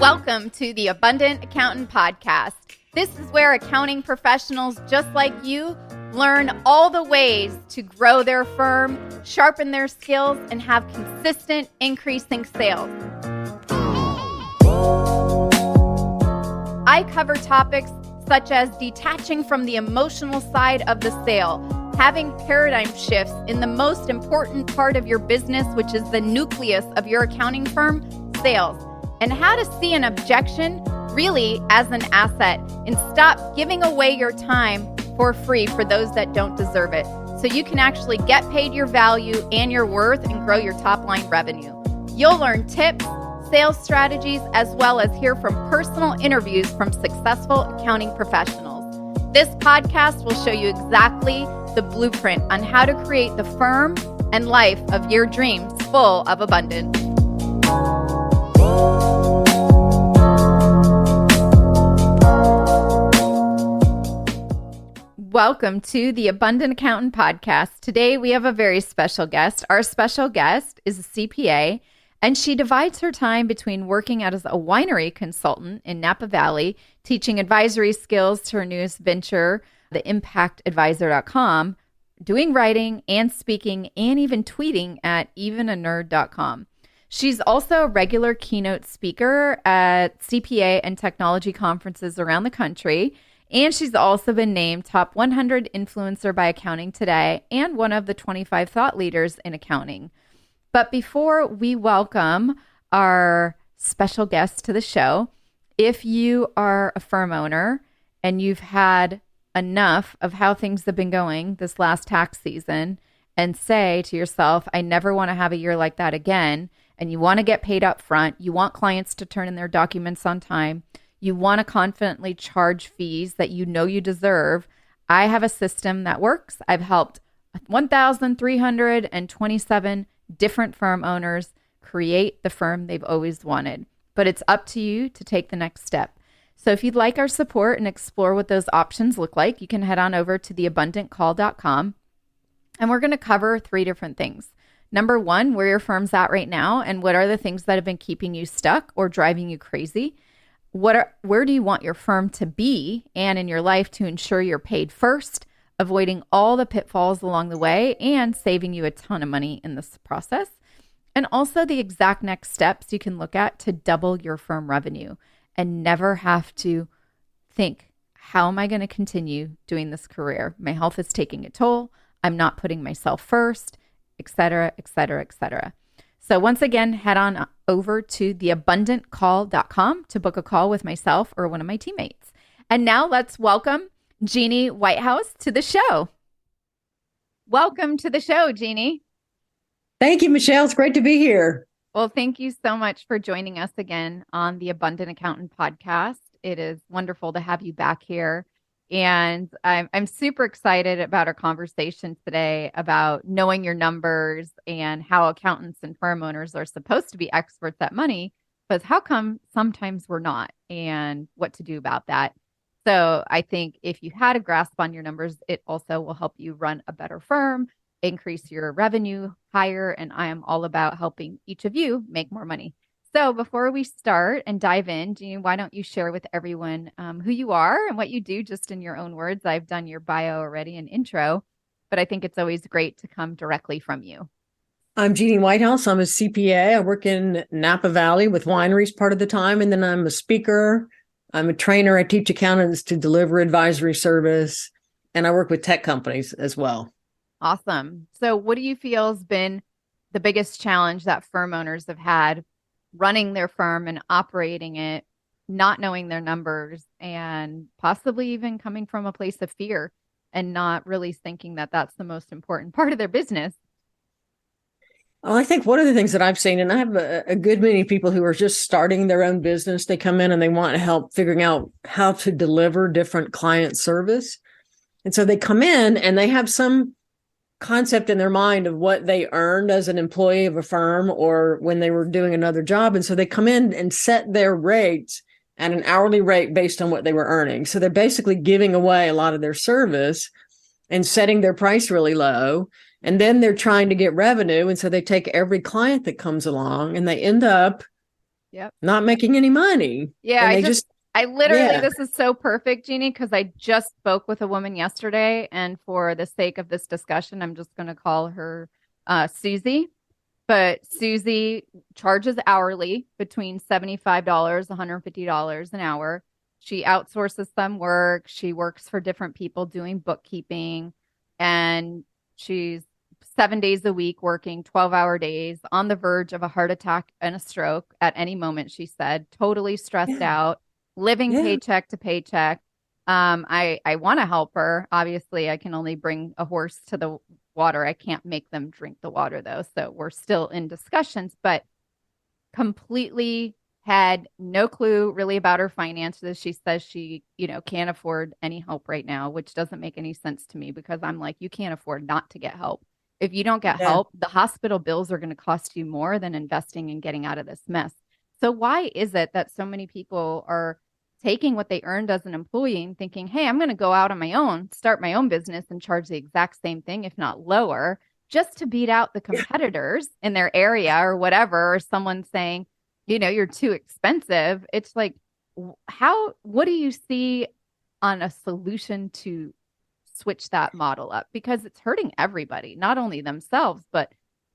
Welcome to the Abundant Accountant Podcast. This is where accounting professionals just like you learn all the ways to grow their firm, sharpen their skills, and have consistent increasing sales. I cover topics such as detaching from the emotional side of the sale, having paradigm shifts in the most important part of your business, which is the nucleus of your accounting firm, sales, and how to see an objection really as an asset and stop giving away your time for free for those that don't deserve it. So you can actually get paid your value and your worth and grow your top line revenue. You'll learn tips, sales strategies, as well as hear from personal interviews from successful accounting professionals. This podcast will show you exactly the blueprint on how to create the firm and life of your dreams full of abundance. Welcome to the Abundant Accountant Podcast. Today we have a very special guest. Our special guest is a CPA, and she divides her time between working as a winery consultant in Napa Valley, teaching advisory skills to her newest venture, theimpactadvisor.com, doing writing and speaking, and even tweeting at evenanerd.com. She's also a regular keynote speaker at CPA and technology conferences around the country. And she's also been named Top 100 Influencer by Accounting Today and one of the 25 thought leaders in accounting. But before we welcome our special guest to the show, if you are a firm owner and you've had enough of how things have been going this last tax season and say to yourself, I never want to have a year like that again, and you want to get paid up front, you want clients to turn in their documents on time, you want to confidently charge fees that you know you deserve, I have a system that works. I've helped 1,327 different firm owners create the firm they've always wanted. But it's up to you to take the next step. So if you'd like our support and explore what those options look like, you can head on over to theabundantcall.com. And we're going to cover 3 different things. Number 1, where your firm's at right now and what are the things that have been keeping you stuck or driving you crazy. Where do you want your firm to be and in your life to ensure you're paid first, avoiding all the pitfalls along the way and saving you a ton of money in this process. And also the exact next steps you can look at to double your firm revenue and never have to think, how am I going to continue doing this career? My health is taking a toll. I'm not putting myself first, et cetera, et cetera, et cetera. So once again, head on over to theabundantcall.com to book a call with myself or one of my teammates. And now let's welcome Geni Whitehouse to the show. Welcome to the show, Geni. Thank you, Michelle. It's great to be here. Well, thank you so much for joining us again on the Abundant Accountant Podcast. It is wonderful to have you back here. And I'm super excited about our conversation today about knowing your numbers and how accountants and firm owners are supposed to be experts at money, but how come sometimes we're not and what to do about that. So I think if you had a grasp on your numbers, it also will help you run a better firm, increase your revenue higher, and I am all about helping each of you make more money. So before we start and dive in, Geni, why don't you share with everyone who you are and what you do just in your own words? I've done your bio already, an intro, but I think it's always great to come directly from you. I'm Geni Whitehouse. I'm a CPA. I work in Napa Valley with wineries part of the time, and then I'm a speaker. I'm a trainer. I teach accountants to deliver advisory service, and I work with tech companies as well. Awesome. So what do you feel has been the biggest challenge that firm owners have had running their firm and operating it, not knowing their numbers, and possibly even coming from a place of fear and not really thinking that that's the most important part of their business? Well, I think one of the things that I've seen, and I have a good many people who are just starting their own business, they come in and they want help figuring out how to deliver different client service. And so they come in and they have some concept in their mind of what they earned as an employee of a firm or when they were doing another job. And so they come in and set their rates at an hourly rate based on what they were earning. So they're basically giving away a lot of their service and setting their price really low. And then they're trying to get revenue. And so they take every client that comes along and they end up Yep. not making any money. Yeah, And they just, I literally, yeah, this is so perfect, Jeannie, because I just spoke with a woman yesterday, and for the sake of this discussion, I'm just going to call her Susie. But Susie charges hourly between $75, $150 an hour. She outsources some work. She works for different people doing bookkeeping, and she's 7 days a week working 12-hour days on the verge of a heart attack and a stroke at any moment, she said, totally stressed yeah, out, living yeah. paycheck to paycheck. I want to help her. Obviously, I can only bring a horse to the water. I can't make them drink the water though. So we're still in discussions, but completely had no clue really about her finances. She says she, can't afford any help right now, which doesn't make any sense to me because I'm like, you can't afford not to get help. If you don't get Yeah. help, the hospital bills are going to cost you more than investing in getting out of this mess. So why is it that so many people are taking what they earned as an employee and thinking, hey, I'm going to go out on my own, start my own business and charge the exact same thing, if not lower, just to beat out the competitors in their area or whatever, or someone saying, you're too expensive. It's like, what do you see on a solution to switch that model up? Because it's hurting everybody, not only themselves, but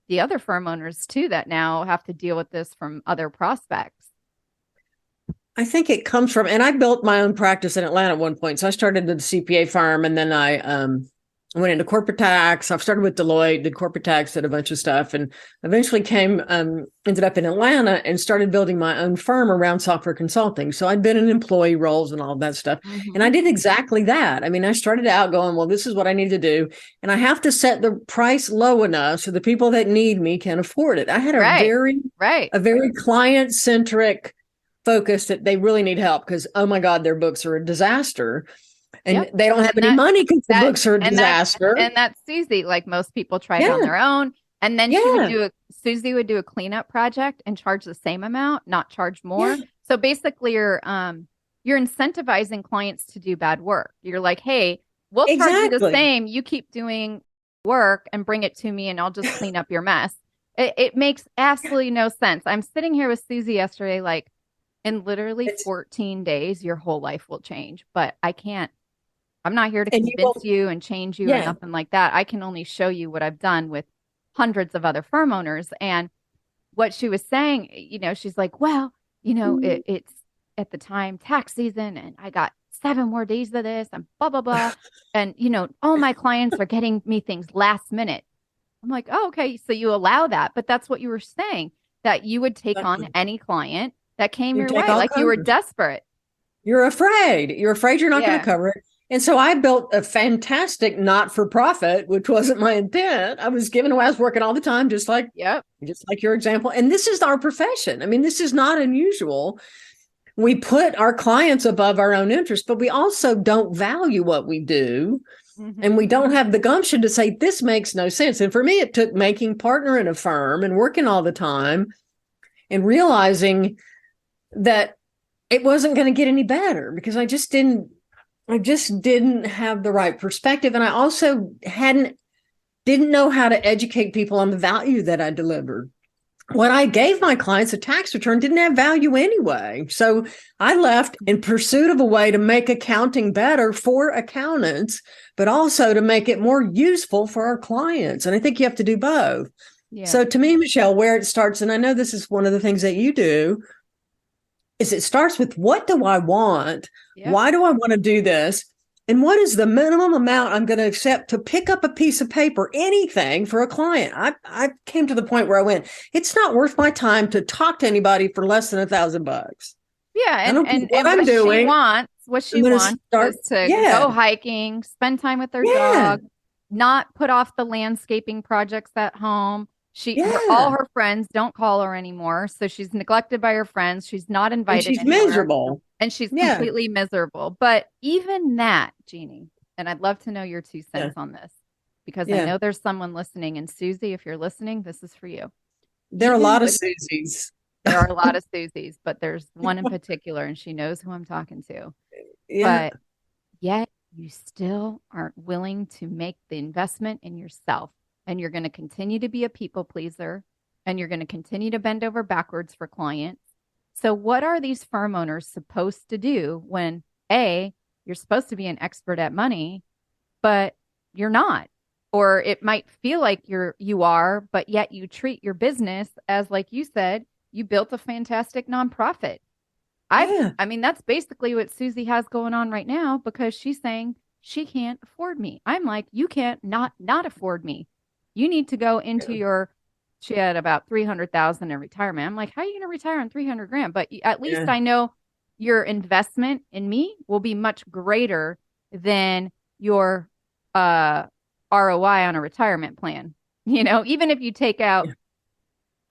the other firm owners too, that now have to deal with this from other prospects. I think it comes from, and I built my own practice in Atlanta at one point. So I started at the CPA firm, and then I went into corporate tax. I've started with Deloitte, did corporate tax, did a bunch of stuff, and eventually ended up in Atlanta and started building my own firm around software consulting. So I'd been in employee roles and all that stuff. And I Mm-hmm. did exactly that. I mean, I started out going, well, this is what I need to do. And I have to set the price low enough so the people that need me can afford it. I had Right. Right. a very client centric focus that they really need help because, oh my God, their books are a disaster and Yep. they don't have And any money because the that books are a and that disaster. and that's Susie. Like most people tried it on Yeah. their own. And then Yeah. Susie would do a cleanup project and charge the same amount, not charge Yeah. more. So basically you're incentivizing clients to do bad work. You're like, hey, we'll charge you the Exactly. same. You keep doing work and bring it to me and I'll just clean up your mess. It makes absolutely no sense. I'm sitting here with Susie yesterday, like in literally It's, 14 days, your whole life will change. But I'm not here to and you convince will, you and change you or yeah. nothing like that. I can only show you what I've done with hundreds of other firm owners. And what she was saying, she's like, well, it's at the time tax season and I got 7 more days of this and blah, blah, blah. And, all my clients are getting me things last minute. I'm like, oh, okay. So you allow that. But that's what you were saying, that you would take on Exactly. any client that came You your take way. all Like you were comers. desperate. You're afraid. You're afraid you're not going to Yeah. cover it. And so I built a fantastic not for profit, which wasn't my intent. I was giving away, I was working all the time, Yep. just like your example. And this is our profession. I mean, this is not unusual. We put our clients above our own interests, but we also don't value what we do. And Mm-hmm. we don't have the gumption to say, this makes no sense. And for me, it took making partner in a firm and working all the time and realizing that it wasn't going to get any better because I just didn't have the right perspective. And I also didn't know how to educate people on the value that I delivered. What I gave my clients, a tax return, didn't have value anyway. So I left in pursuit of a way to make accounting better for accountants, but also to make it more useful for our clients. And I think you have to do both. Yeah. So to me, Michelle, where it starts, and I know this is one of the things that you do, is it starts with what do I want? Yep. Why do I want to do this? And what is the minimum amount I'm going to accept to pick up a piece of paper, anything for a client? I came to the point where I went, it's not worth my time to talk to anybody for less than $1,000. Yeah, I and don't care and what and I'm doing. what I'm she going to wants start. is to Yeah. go hiking, spend time with her Yeah. dog, not put off the landscaping projects at home. All Yeah. her friends don't call her anymore, so she's neglected by her friends. She's not And invited she's anywhere, miserable. and she's Yeah. completely miserable. But even that, Jeannie, and I'd love to know your two Yeah. cents on this because I Yeah. know there's someone listening, and Susie, if you're listening, this is for you. There are a Even lot of with Susies. There are a lot of Susies, but there's one in particular, and she knows who I'm talking to. Yeah. But yet you still aren't willing to make the investment in yourself. And you're going to continue to be a people pleaser and you're going to continue to bend over backwards for clients So, what are these firm owners supposed to do when A, you're supposed to be an expert at money, but you're not? Or it might feel like you are, but yet you treat your business as, like you said, you built a fantastic nonprofit. Yeah. I mean, that's basically what Susie has going on right now because she's saying she can't afford me. I'm like, you can't not afford me. You need to go into your, she had about 300,000 in retirement. I'm like, how are you going to retire on 300 grand? But at least Yeah. I know your investment in me will be much greater than your ROI on a retirement plan. Even if you take out Yeah.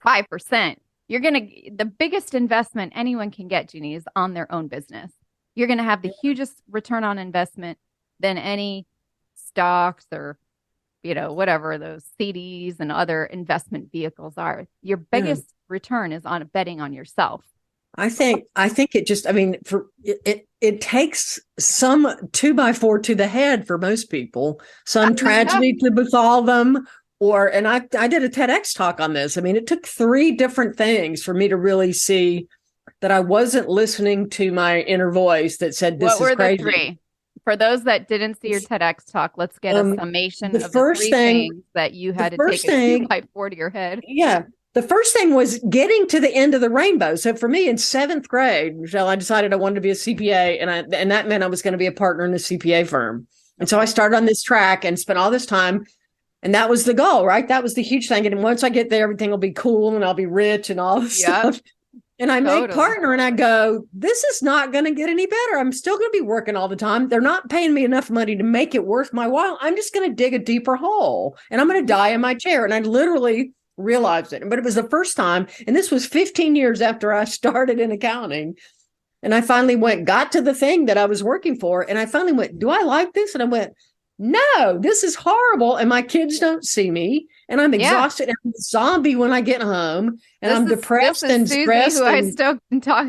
5%, the biggest investment anyone can get, Genie, is on their own business. You're going to have the hugest return on investment than any stocks or, whatever those CDs and other investment vehicles are. Your Yeah. biggest return is on betting on yourself. I think it just, I mean, for it takes some 2x4 to the head for most people, some tragedy to befall them, and I did a TEDx talk on this. I mean, it took 3 different things for me to really see that I wasn't listening to my inner voice that said, What this is were the crazy. 3? For those that didn't see your TEDx talk, let's get a summation The of the first 3 thing, things that you the had to take first a 2 thing, by 4 to your head. yeah. The first thing was getting to the end of the rainbow. So for me in 7th grade, Michelle, I decided I wanted to be a CPA, and that meant I was going to be a partner in a CPA firm. And so I Okay. started on this track and spent all this time. And that was the goal, right? That was the huge thing. And once I get there, everything will be cool and I'll be rich and all this Yep. stuff. And I make Totally. partner and I go, this is not going to get any better. I'm still going to be working all the time. They're not paying me enough money to make it worth my while. I'm just going to dig a deeper hole and I'm going to die in my chair. And I literally realized it. But it was the first time. And this was 15 years after I started in accounting. And I finally got to the thing that I was working for. And I finally went, do I like this? And I went, no, this is horrible. And my kids don't see me. And I'm Yeah. exhausted. And I'm a zombie when I get home. And I'm This depressed is and Susie, who stressed. I And still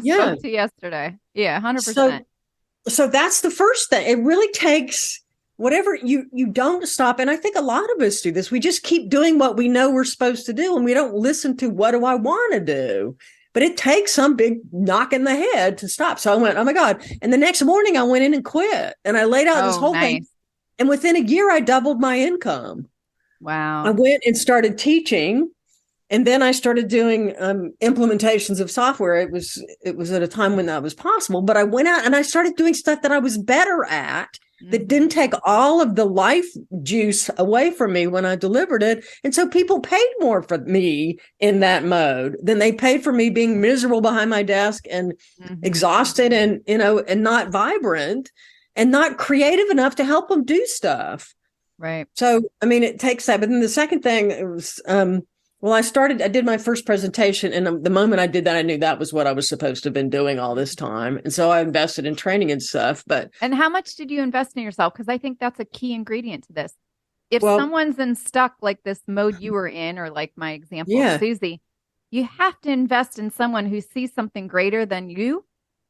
yeah. spoke to yesterday. Yeah, So 100%. so that's the first thing. It really takes whatever you don't stop. And I think a lot of us do this. We just keep doing what we know we're supposed to do, and we don't listen to what do I want to do. But it takes some big knock in the head to stop. So I went, oh my God. And the next morning I went in and quit. And I laid out this Oh, whole thing. nice. And within a year, I doubled my income. I Wow. went and started teaching. And then I started doing implementations of software. It was at a time when that was possible, but I went out and I started doing stuff that I was better at that didn't take all of the life juice away from me when I delivered it. And so people paid more for me in that mode than they paid for me being miserable behind my desk and exhausted and, and not vibrant and not creative enough to help them do stuff. Right. So, I mean, it takes that. But then the second thing, it was, well, I did my first presentation, and the moment I did that, I knew that was what I was supposed to have been doing all this time. And so I invested in training and stuff. But And how much did you invest in yourself? Because I think that's a key ingredient to this. If well, someone's in stuck like this mode you were in, or like my example of yeah, Susie, you have to invest in someone who sees something greater than you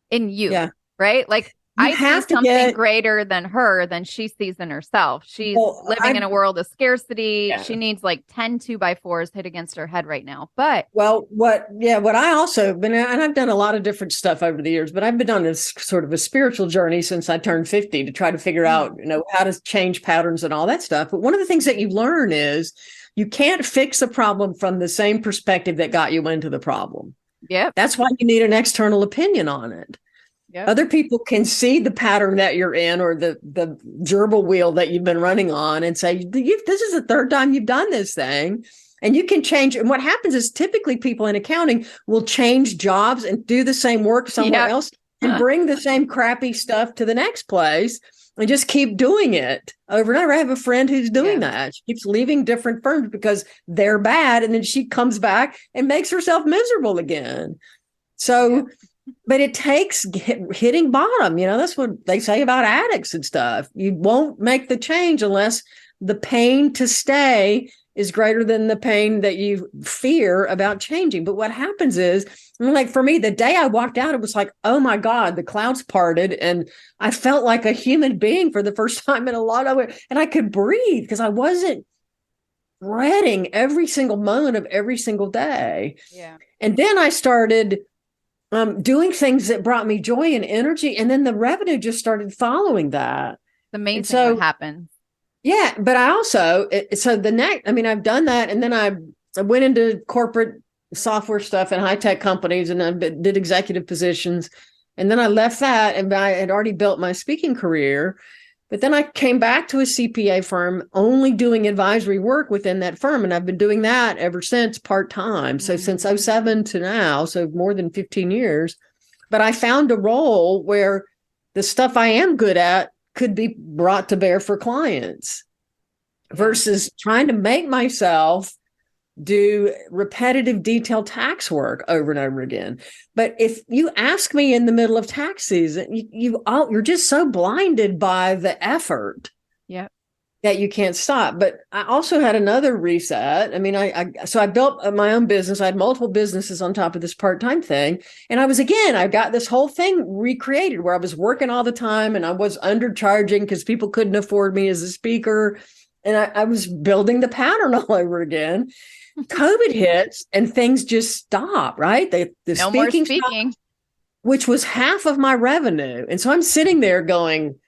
in you, yeah, right? Like you I see have to something get, greater than her than she sees in herself. She's well, living in a world of scarcity. yeah. She needs like 10 2x4s hit against her head right now. But Well, what I also been, and I've done a lot of different stuff over the years, but I've been on this sort of a spiritual journey since I turned 50 to try to figure out, how to change patterns and all that stuff. But one of the things that you learn is you can't fix a problem from the same perspective that got you into the problem. yep, That's why you need an external opinion on it. yep, Other people can see the pattern that you're in or the gerbil wheel that you've been running on and say, this is the 3rd time you've done this thing. And you can change. And what happens is typically people in accounting will change jobs and do the same work somewhere yep. else and bring the same crappy stuff to the next place and just keep doing it over and over. I have a friend who's doing that. She keeps leaving different firms because they're bad. And then she comes back and makes herself miserable again. So, but it takes hitting bottom. That's what they say about addicts and stuff. You won't make the change unless the pain to stay is greater than the pain that you fear about changing. But what happens is, like for me, the day I walked out, it was like, oh my God, the clouds parted and I felt like a human being for the first time in a lot of it. And I could breathe because I wasn't dreading every single moment of every single day. Yeah. And then I started doing things that brought me joy and energy. And then the revenue just started following that. It's And amazing what so, happens. yeah, but I also, so the next, I mean, I've done that. And then I went into corporate software stuff and high tech companies and I did executive positions. And then I left that and I had already built my speaking career. But then I came back to a CPA firm, only doing advisory work within that firm. And I've been doing that ever since part time. So since '07 to now, so more than 15 years. But I found a role where the stuff I am good at could be brought to bear for clients versus trying to make myself do repetitive detailed tax work over and over again. But if you ask me in the middle of tax season, you're just so blinded by the effort that you can't stop. But I also had another reset. I mean, so I built my own business. I had multiple businesses on top of this part-time thing. And I got this whole thing recreated where I was working all the time and I was undercharging because people couldn't afford me as a speaker. And I was building the pattern all over again. COVID hits and things just stop, right? The No more speaking speaking, stopped, which was half of my revenue. And so I'm sitting there going,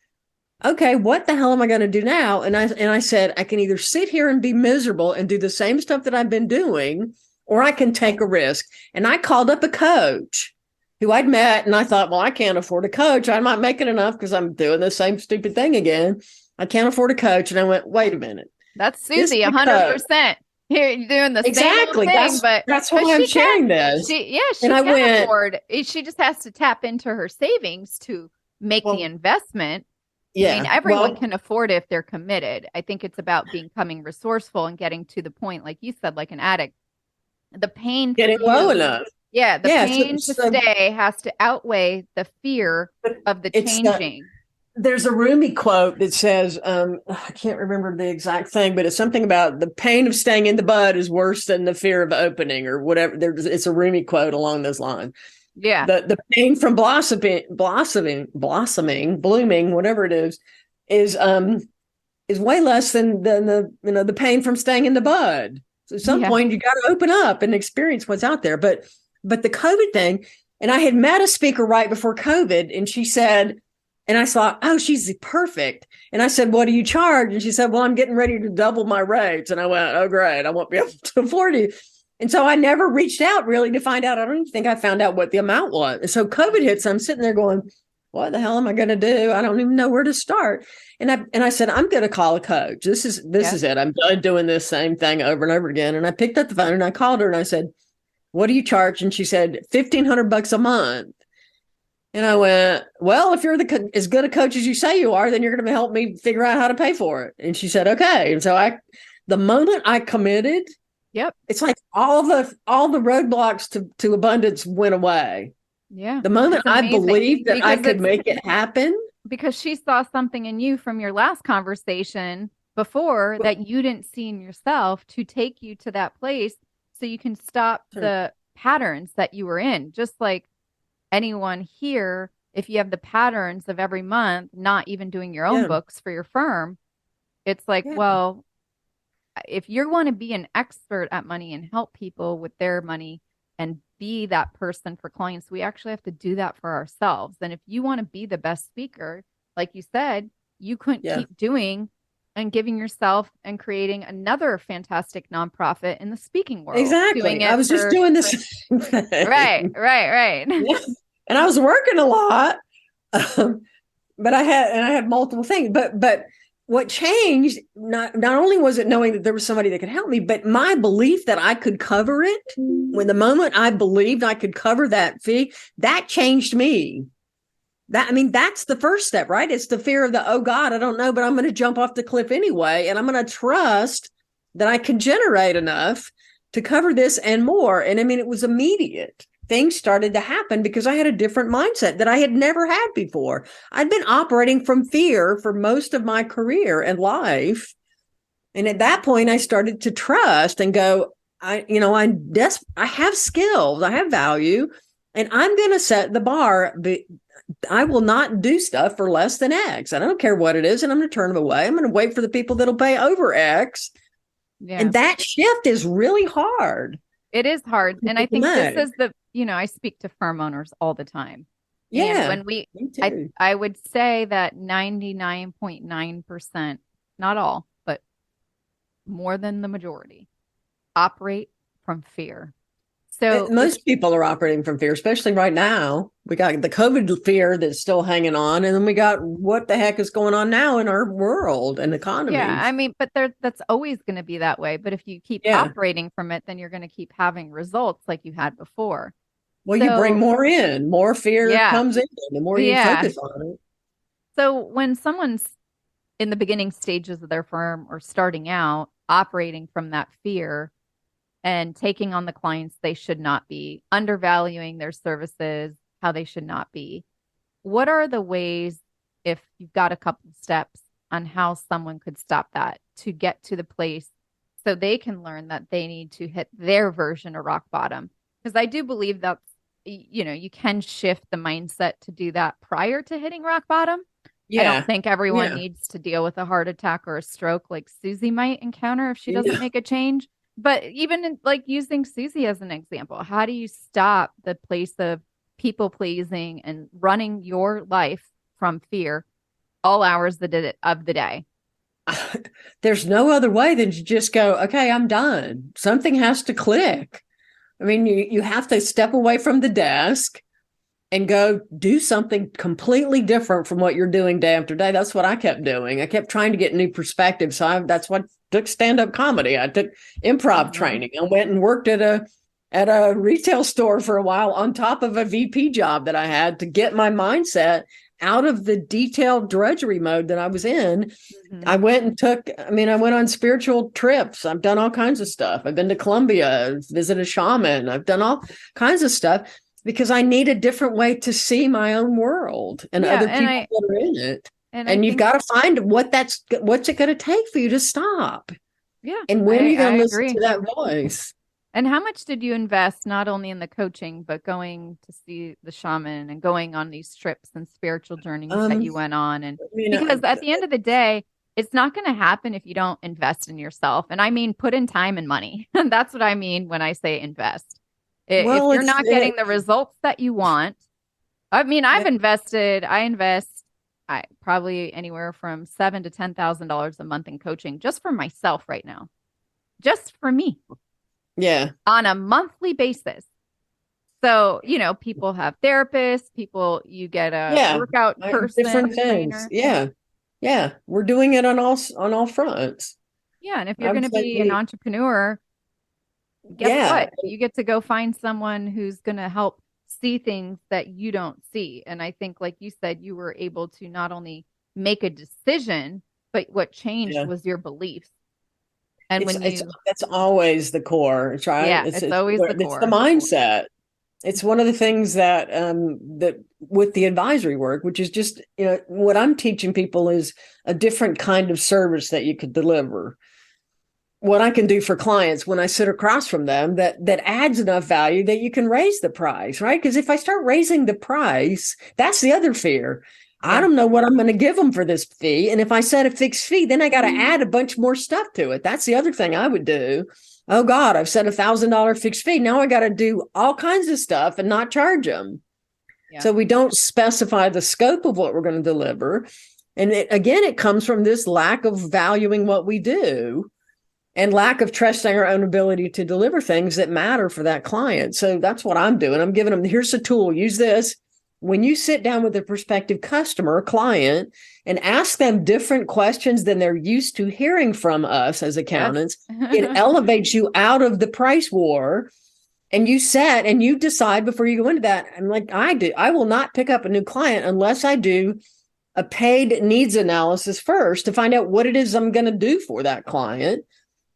okay, what the hell am I going to do now? And I said, I can either sit here and be miserable and do the same stuff that I've been doing, or I can take a risk. And I called up a coach who I'd met and I thought, well, I can't afford a coach. I'm not making enough because I'm doing the same stupid thing again. I can't afford a coach. And I went, wait a minute. that's Susie, 100%. Here, you're doing the same old thing, that's why I'm sharing this. She can afford. She just has to tap into her savings to make the investment. Yeah, I mean, everyone can afford it if they're committed. I think it's about becoming resourceful and getting to the point, like you said, like an addict. The pain getting low enough. Yeah, the pain to stay has to outweigh the fear of the changing. There's a Rumi quote that says, I can't remember the exact thing, but it's something about the pain of staying in the bud is worse than the fear of opening or whatever. It's a Rumi quote along those lines. Yeah. The pain from blossoming, blooming, whatever it is way less than the pain from staying in the bud. So at some point you got to open up and experience what's out there. But the COVID thing, and I had met a speaker right before COVID, and she said, and I thought, oh, she's perfect. And I said, what do you charge? And she said, well, I'm getting ready to double my rates. And I went, oh, great. I won't be able to afford you. And so I never reached out really to find out. I don't even think I found out what the amount was. And so COVID hits. I'm sitting there going, what the hell am I going to do? I don't even know where to start. And I said, I'm going to call a coach. This is it. I'm done doing this same thing over and over again. And I picked up the phone and I called her and I said, what do you charge? And she said, $1,500 a month. And I went, well, if you're as good a coach as you say you are, then you're going to help me figure out how to pay for it. And she said, okay. And so the moment I committed, it's like all the roadblocks to abundance went away. Yeah. The moment I believed that I could make it happen. Because she saw something in you from your last conversation before that you didn't see in yourself to take you to that place so you can stop the patterns that you were in. Just like anyone here, if you have the patterns of every month not even doing your own books for your firm, it's like, well, if you want to be an expert at money and help people with their money and be that person for clients, we actually have to do that for ourselves. And if you want to be the best speaker, like you said, you couldn't keep doing and giving yourself and creating another fantastic nonprofit in the speaking world. Exactly. I was just doing this. Right. Yeah. And I was working a lot, but I had multiple things. But what changed, not only was it knowing that there was somebody that could help me, but my belief that I could cover it. When the moment I believed I could cover that fee, that changed me. That's the first step, right? It's the fear of oh God, I don't know, but I'm going to jump off the cliff anyway. And I'm going to trust that I can generate enough to cover this and more. And it was immediate. Things started to happen because I had a different mindset that I had never had before. I'd been operating from fear for most of my career and life. And at that point, I started to trust and go, I have skills, I have value, and I'm going to set the bar. I will not do stuff for less than X. I don't care what it is. And I'm going to turn them away. I'm going to wait for the people that'll pay over X. Yeah. And that shift is really hard. It is hard. And I think this is I speak to firm owners all the time. And Yeah, when we, me I, too. I would say that 99.9%, not all, but more than the majority, operate from fear. So if, Most people are operating from fear, especially right now. We got the COVID fear that's still hanging on, and then we got what the heck is going on now in our world and yeah, I economies. mean, but that's always going to be that way. But if you keep Yeah. operating from it, then you're going to keep having results like you had before. Well, you bring So, more in, more fear yeah, comes in, the more you yeah. focus on it. So when someone's in the beginning stages of their firm or starting out, operating from that fear and taking on the clients they should not be, undervaluing their services, how they should not be. What are the ways, if you've got a couple steps on how someone could stop that to get to the place so they can learn that they need to hit their version of rock bottom? Because I do believe that, you can shift the mindset to do that prior to hitting rock bottom. I don't Yeah. think everyone Yeah. needs to deal with a heart attack or a stroke like Susie might encounter if she doesn't Yeah. make a change. But even like using Susie as an example, how do you stop the place of people pleasing and running your life from fear all hours of the day? There's no other way than to just go, okay, I'm done. Something has to click. I mean, you have to step away from the desk and go do something completely different from what you're doing day after day. That's what I kept doing. I kept trying to get new perspectives. That's what took stand-up comedy. I took improv Mm-hmm. training. I went and worked at a retail store for a while on top of a VP job that I had to get my mindset out of the detailed drudgery mode that I was in. Mm-hmm. I went on spiritual trips. I've done all kinds of stuff. I've been to Colombia, visited a shaman. I've done all kinds of stuff because I need a different way to see my own world and Yeah, other people that are in it. and I And you've think got to find what's it going to take for you to stop? yeah, And when are I you going I to listen agree. to that voice? And how much did you invest not only in the coaching, but going to see the shaman and going on these trips and spiritual journeys that Um, you went on? And you know, because at the end of the day, it's not going to happen if you don't invest in yourself. And I mean, put in time and money. And that's what I mean when I say invest. If well, you're not getting the results that you want, I mean, yeah, I invest probably anywhere from $7,000 to $10,000 a month in coaching just for myself right now, just for me yeah, on a monthly basis. So, people have therapists, you get a yeah, workout different person, things. trainer. Yeah, yeah, we're doing it on all fronts. Yeah. And if you're I going would to say be an entrepreneur, guess yeah, what? You get to go find someone who's going to help see things that you don't see. And I think, like you said, you were able to not only make a decision, but what changed yeah. was your beliefs. And when It's you, that's always the core. It's right. yeah, it's always the It's the core. mindset. It's one of the things that with the advisory work, which is just what I'm teaching people is a different kind of service that you could deliver. What I can do for clients when I sit across from them that adds enough value that you can raise the price, right? Because if I start raising the price, that's the other fear. I Yeah. don't know what I'm going to give them for this fee. And if I set a fixed fee, then I got to add a bunch more stuff to it. That's the other thing I would do. Oh God, I've set $1,000 fixed fee. Now I got to do all kinds of stuff and not charge them. Yeah. So we don't specify the scope of what we're going to deliver. And again, it comes from this lack of valuing what we do and lack of trusting our own ability to deliver things that matter for that client. So that's what I'm doing. I'm giving them, here's a tool, use this. When you sit down with a prospective customer, client, and ask them different questions than they're used to hearing from us as Yes. accountants, it elevates you out of the price war. And you set and you decide before you go into that. And like I do, I will not pick up a new client unless I do a paid needs analysis first to find out what it is I'm going to do for that client.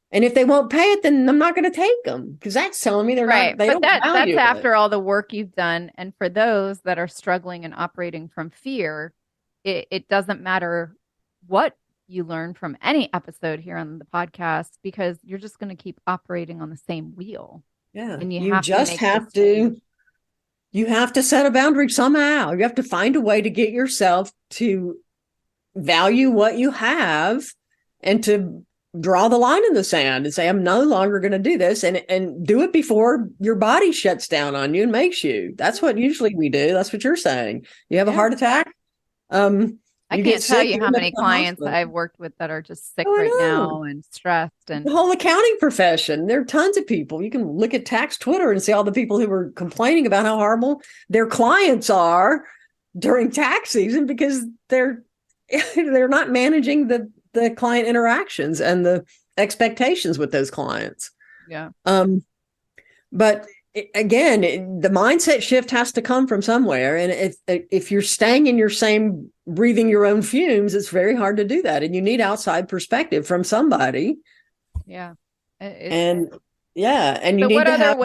And if they won't pay it, then I'm not going to take them because that's telling me Right. they But don't that's value it. after all the work you've done. And for those that are struggling and operating from fear, it doesn't matter what you learn from any episode here on the podcast because you're just going to keep operating on the same wheel. Yeah. And you have to make this change. You have to set a boundary somehow. You have to find a way to get yourself to value what you have and to draw the line in the sand and say, I'm no longer going to do this, and do it before your body shuts down on you and makes you. That's what usually we do. That's what you're saying. You have a heart attack. I You can't get tell sick, you you how end up many in the clients hospital. I've worked with that are just sick Oh, I right know. now and stressed. And The whole accounting profession, there are tons of people. You can look at tax Twitter and see all the people who are complaining about how horrible their clients are during tax season because they're they're not managing the client interactions and the expectations with those clients. yeah, But again, the mindset shift has to come from somewhere. And if you're staying in your same breathing your own fumes, it's very hard to do that. And you need outside perspective from somebody. yeah. And yeah, and you So need to have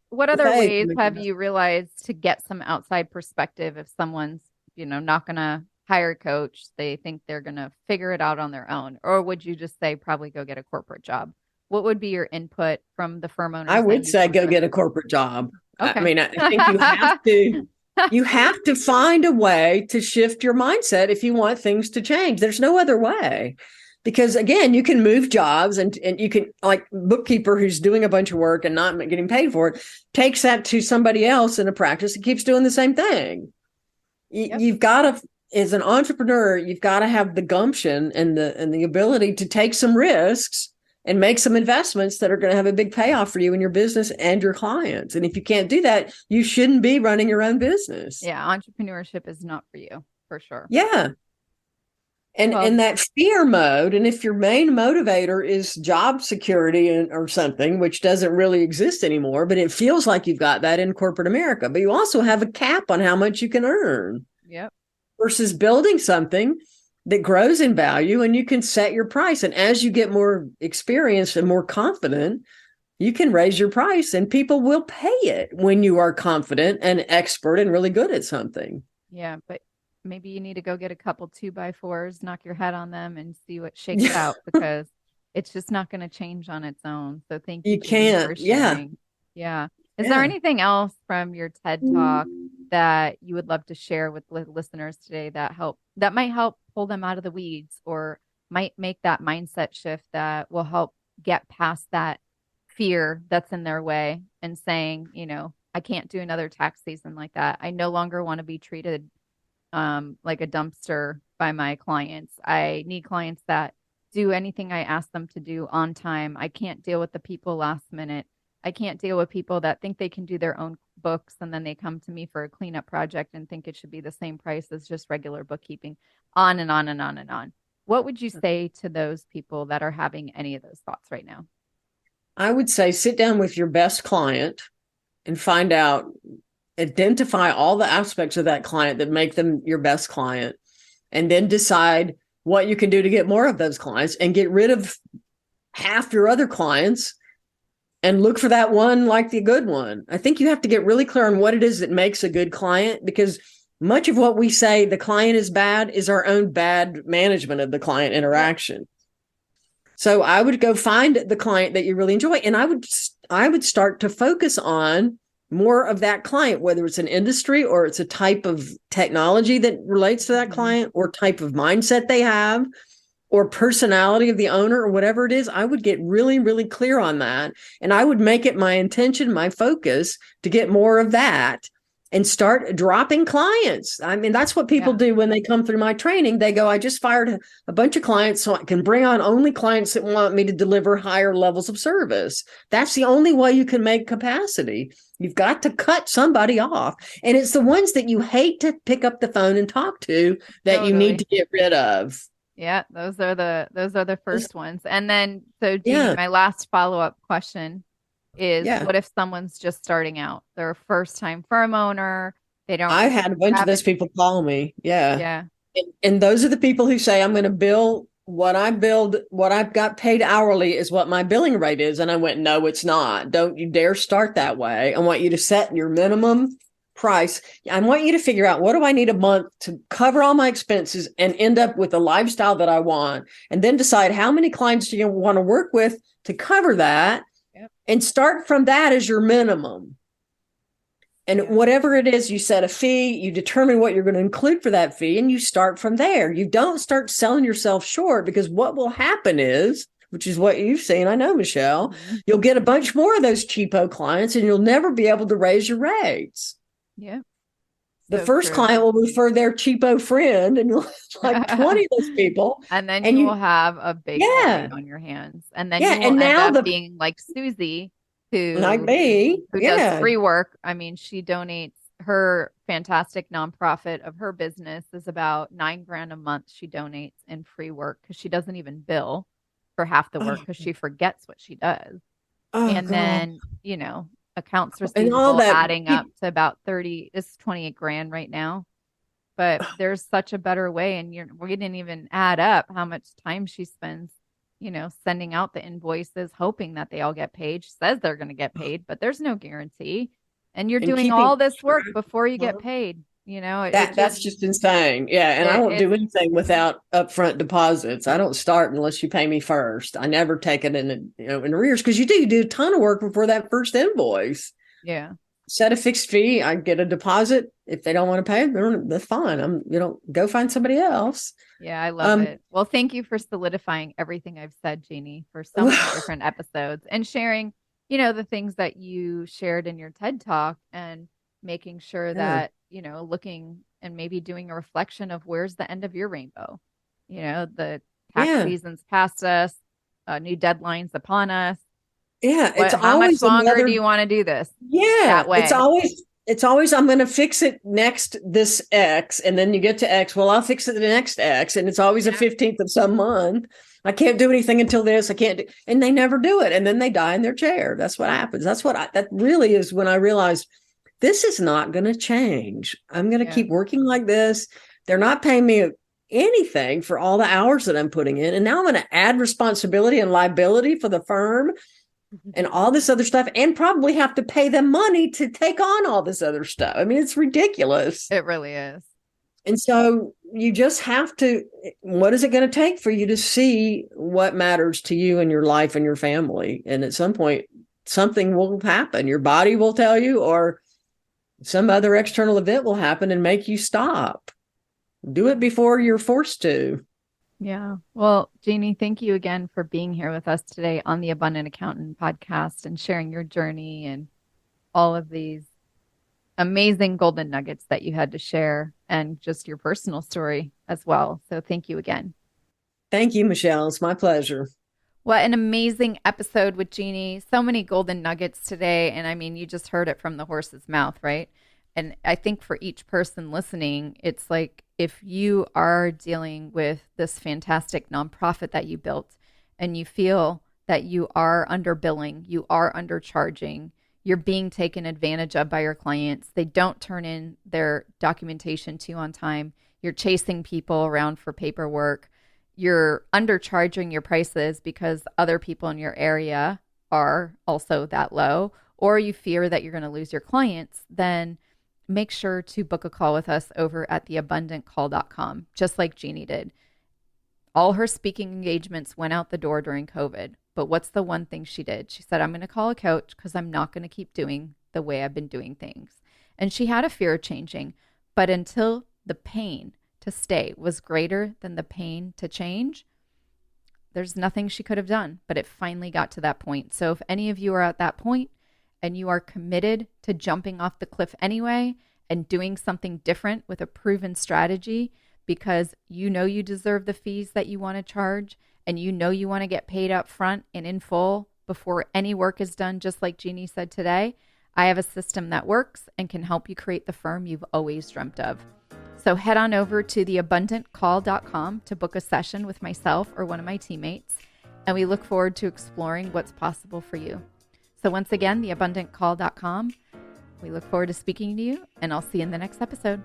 what other faith. ways have you realized to get some outside perspective if someone's, not going to hire a coach, they think they're going to figure it out on their own? Or would you just say probably go get a corporate job? What would be your input from the firm I owners that would you say work go with? get a corporate job. I Okay. mean, I think you have to find a way to shift your mindset if you want things to change. There's no other way. Because again, you can move jobs and you can, like bookkeeper who's doing a bunch of work and not getting paid for it, takes that to somebody else in a practice and keeps doing the same thing. Yep. You've got to, as an entrepreneur, you've got to have the gumption and the ability to take some risks and make some investments that are going to have a big payoff for you and your business and your clients. And if you can't do that, you shouldn't be running your own business. Yeah, entrepreneurship is not for you, for sure. Yeah. And Well, in that fear mode, and if your main motivator is job security or something, which doesn't really exist anymore, but it feels like you've got that in corporate America, but you also have a cap on how much you can earn yep. versus building something that grows in value and you can set your price. And as you get more experienced and more confident, you can raise your price and people will pay it when you are confident and expert and really good at something. Yeah, but maybe you need to go get a couple 2x4s, knock your head on them and see what shakes Yeah, out because it's just not going to change on its own. So thank you, you Geni, for can't. Yeah. sharing. Yeah. Is there Yeah. anything else from your TED Talk that you would love to share with listeners today that might help pull them out of the weeds or might make that mindset shift that will help get past that fear that's in their way and saying, I can't do another tax season like that. I no longer want to be treated like a dumpster by my clients. I need clients that do anything I ask them to do on time. I can't deal with the people last minute. I can't deal with people that think they can do their own books and then they come to me for a cleanup project and think it should be the same price as just regular bookkeeping, on and on and on and on. What would you say to those people that are having any of those thoughts right now? I would say sit down with your best client and find out, identify all the aspects of that client that make them your best client, and then decide what you can do to get more of those clients and get rid of half your other clients and look for that one like the good one. I think you have to get really clear on what it is that makes a good client, because much of what we say the client is bad is our own bad management of the client interaction. So I would go find the client that you really enjoy, and I would start to focus on more of that client, whether it's an industry or it's a type of technology that relates to that client or type of mindset they have or personality of the owner or whatever it is. I would get really, really clear on that. And I would make it my intention, my focus to get more of that and start dropping clients. I mean, that's what people do when they come through my training. They go, I just fired a bunch of clients so I can bring on only clients that want me to deliver higher levels of service. That's the only way you can make capacity. You've got to cut somebody off. And it's the ones that you hate to pick up the phone and talk to that you need to get rid of. Yeah, those are the first ones. And then, so Geni, my last follow-up question is, what if someone's just starting out? They're a first-time firm owner. They don't. I had a bunch of those people call me. Yeah. Yeah. And those are the people who say, I'm going to bill what I've got paid hourly is what my billing rate is. And I went, no, it's not. Don't you dare start that way. I want you to set your minimum price. I want you to figure out, what do I need a month to cover all my expenses and end up with the lifestyle that I want? And then decide how many clients do you want to work with to cover that, and start from that as your minimum. And whatever it is, you set a fee, you determine what you're going to include for that fee, and you start from there. You don't start selling yourself short, because what will happen is which is what you've seen. I know, Michelle, Mhm. you'll get a bunch more of those cheapo clients and you'll never be able to raise your rates. Yeah, The so first true. client will refer their cheapo friend and you'll have like 20 of those people. And then And you will you, have a big headache yeah, on your hands. And then yeah. you will And end now up the, being like Susie, like me, who does yeah. free work. I mean, she donates her fantastic nonprofit of her business is about 9 grand a month she donates in free work because she doesn't even bill for half the work Oh, because she forgets what she does. oh And God. then, accounts And all receivable that. adding up to about 30, it's 28 grand right now. But there's such a better way. And we didn't even add up how much time she spends, sending out the invoices, hoping that they all get paid. She says they're going to get paid, but there's no guarantee. And you're And doing all keeping this work before you get paid. It that's just, just insane. Yeah. And I don't do it's, anything without upfront deposits. I don't start unless you pay me first. I never take it in arrears because you do a ton of work before that first invoice. yeah. Set a fixed fee. I get a deposit. If they don't want to pay, that's fine. Go find somebody else. Yeah, I love Um, it. Well, thank you for solidifying everything I've said, Geni, for so many different episodes and sharing, the things that you shared in your TED Talk and making sure yeah, that, looking and maybe doing a reflection of where's the end of your rainbow. The tax yeah, season's past us, new deadlines upon us. yeah. It's How much always longer do another. you want to do this Yeah, that way? it's always I'm going to fix it next this X, and then you get to X. Well, I'll fix it the next X, and it's always a Yeah. 15th of some month. I can't do anything until this. I can't do, and they never do it, and then they die in their chair. That's what happens. That really is when I realized this is not going to change. I'm going to Yeah. keep working like this. They're not paying me anything for all the hours that I'm putting in, and now I'm going to add responsibility and liability for the firm and all this other stuff and probably have to pay them money to take on all this other stuff. I mean, it's ridiculous. It really is. And so you just have to, what is it going to take for you to see what matters to you and your life and your family? And at some point, something will happen. Your body will tell you, or some other external event will happen and make you stop. Do it before you're forced to. Yeah. Well, Geni, thank you again for being here with us today on the Abundant Accountant podcast and sharing your journey and all of these amazing golden nuggets that you had to share and just your personal story as well. So thank you again. Thank you, Michelle. It's my pleasure. What an amazing episode with Geni. So many golden nuggets today. And I mean, you just heard it from the horse's mouth, right? And I think for each person listening, it's like if you are dealing with this fantastic nonprofit that you built and you feel that you are underbilling, you are undercharging, you're being taken advantage of by your clients, they don't turn in their documentation to you on time, you're chasing people around for paperwork, you're undercharging your prices because other people in your area are also that low, or you fear that you're going to lose your clients, then make sure to book a call with us over at theabundantcall.com, just like Geni did. All her speaking engagements went out the door during COVID. But what's the one thing she did? She said, I'm going to call a coach because I'm not going to keep doing the way I've been doing things. And she had a fear of changing. But until the pain to stay was greater than the pain to change, there's nothing she could have done. But it finally got to that point. So if any of you are at that point, and you are committed to jumping off the cliff anyway and doing something different with a proven strategy because you know you deserve the fees that you want to charge and you know you want to get paid up front and in full before any work is done, just like Geni said today, I have a system that works and can help you create the firm you've always dreamt of. So head on over to theabundantcall.com to book a session with myself or one of my teammates, and we look forward to exploring what's possible for you. So once again, theabundantcall.com. We look forward to speaking to you, and I'll see you in the next episode.